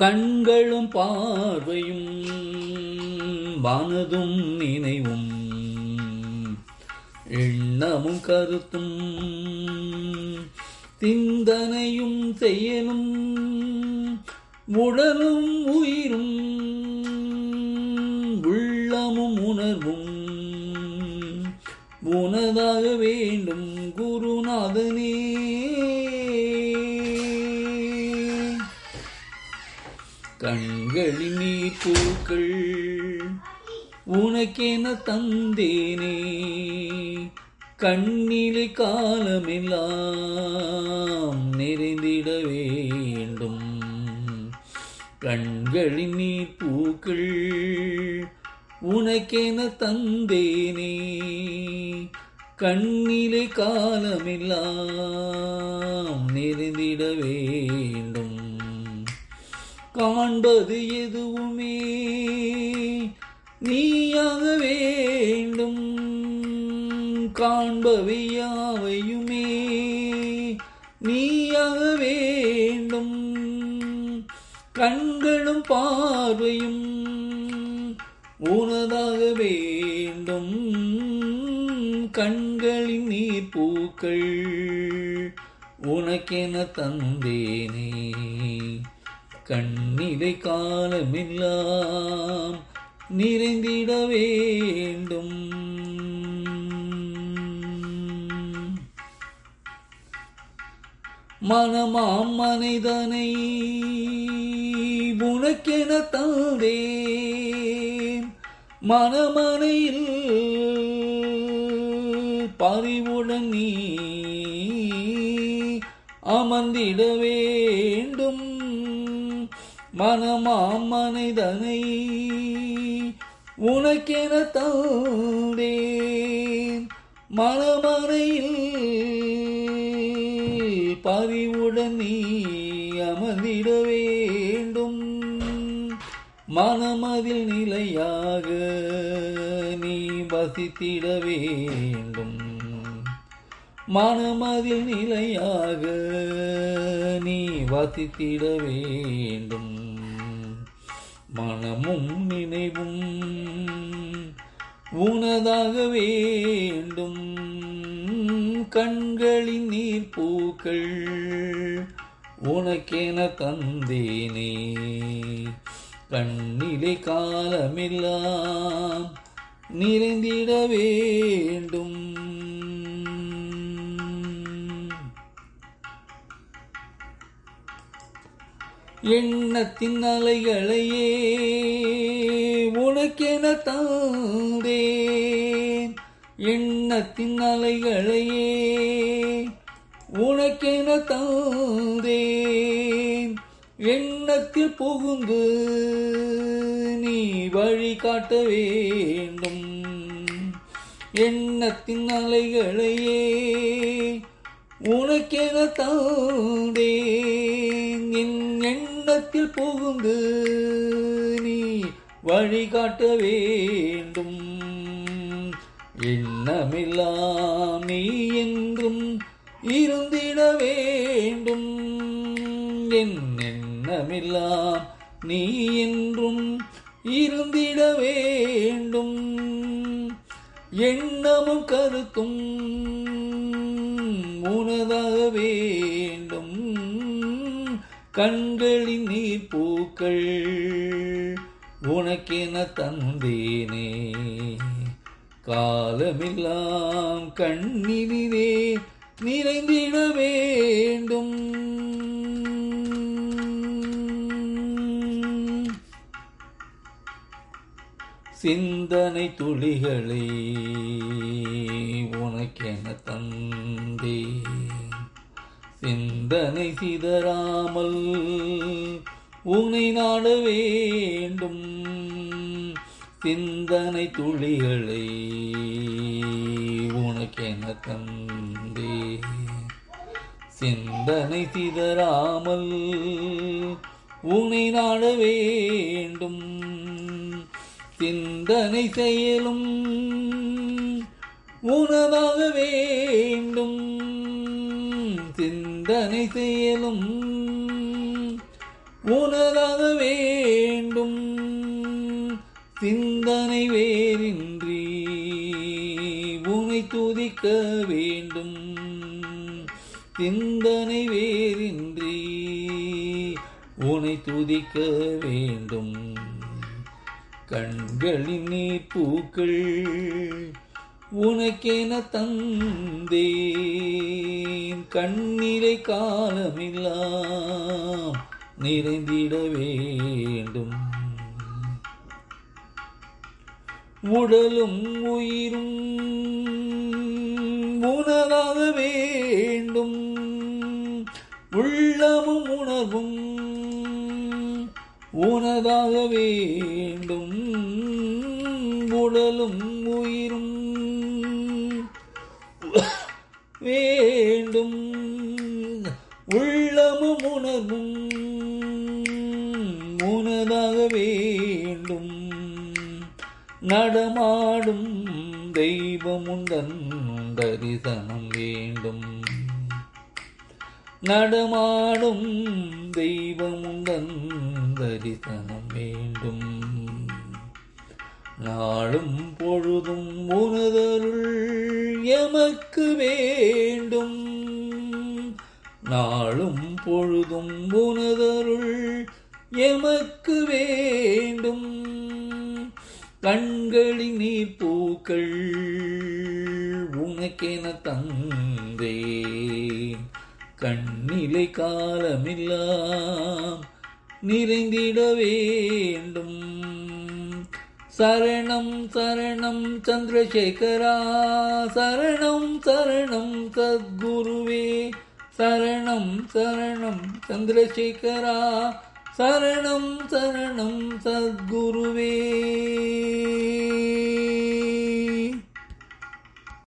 கண்களும் பார்வையும் மனதும் நினைவும் எண்ணமும் கருத்தும் சிந்தனையும் செயலும் உடலும் உயிரும் உள்ளமும் உணர்வும் உனதாக வேண்டும் குருநாதனே. கண்களின் நீர் பூக்கள் உனக்கென தந்தேனே, கண்ணிலை காலமெல்லாம் நிறைந்திட வேண்டும். கண்களின் நீர் பூக்கள் உனக்கென தந்தேனே, கண்ணிலை காலமெல்லாம் நிறைந்திட வேண்டும். காண்பது எதுவுமே நீயாக வேண்டும், காண்பவை யாவையுமே நீயாக வேண்டும். கண்களும் பார்வையும் உனதாக வேண்டும். கண்களின் நீர் பூக்கள் உனக்கென தந்தேனே, கண்ணிலை காலமெல்லாம் நிறைந்திட வேண்டும். மனமாம் மனிதனை உனக்கென தந்தேன், மனமனையில் பறிவுடன் நீ அமர்ந்திட வேண்டும். மனமாம் மனிதனை உனக்கென தந்தேன், மனமனையில் பறிவுடன் நீ அமர்ந்திட வேண்டும். மனமதில் நிலையாக நீ வசித்திட வேண்டும். மனமதில் நிலையாக நீ வசித்திட வேண்டும். மனமும் நினைவும் உனதாக வேண்டும். கண்களின் நீர் பூக்கள் உனக்கென தந்தேனே, கண்ணிலை காலமெல்லாம் நிறைந்திட வேண்டும். எண்ணத்தின் அலைகளையே உனக்கென தந்தேன், எண்ணத்தின் அலைகளையே உனக்கென தந்தேன். எண்ணத்தில் புகுந்து நீ வழி காட்ட வேண்டும். எண்ணத்தின் அலைகளையே உனக்கென தந்தேன். என் எண்ணத்தில் புகுந்து நீ வழிகாட்ட வேண்டும். எண்ணமெல்லாம் நீ என்றும் இருந்திட வேண்டும். என் எண்ணமெல்லாம் நீ என்றும் இருந்திட வேண்டும். எண்ணமும் கருத்தும் உனதாக வேண்டும். கண்களின் நீர் பூக்கள் உனக்கென தந்தேனே, காலமெல்லாம் கண்ணிலே நிறைந்திட வேண்டும். சிந்தனை துளிகளை உனக்கென தந்தேன், சிந்தனை சிதறாமல் உன்னை நாட வேண்டும். சிந்தனை துளிகளை உனக்கென தந்தேன், சிந்தனை சிதறாமல் உன்னை நாட வேண்டும். சிந்தனை செயலும் உனதாக வேண்டும். சிந்தனை செயலும் உனதாக உனை துதிக்க வேண்டும். சிந்தனை வேறின்றி உனை துதிக்க வேண்டும். கண்களின் நீர் பூக்கள் உனக்கென தந்தேன். கண்ணிலை காலமெல்லாம் நிறைந்திட வேண்டும். உடலும் உயிரும் உனதாக வேண்டும். உள்ளமும் உணர்வும் உனதாக வேண்டும். உடலும் உயிரும் வேண்டும். உள்ளமும் உணர்வும் உனதாக வேண்டும். நடமாடும் தெய்வமுந்தன் தரிசனம் வேண்டும். நடமாடும் தெய்வமுந்தன் தரிசனம் வேண்டும். நாளும் பொழுதும் உனதருள் எமக்கு வேண்டும். நாளும் பொழுதும் உனதருள் எமக்கு வேண்டும். கண்களின் நீர் பூக்கள் உனக்கென தந்தேன். கண்ணிலை காலமெல்லாம் நிறைந்திட வேண்டும். சரணம் சரணம் சந்திரசேகரா, சரணம் சரணம் சத்குருவே. சரணம் சரணம் சந்திரசேகரா, சரணம் சரணம் சத்குருவே.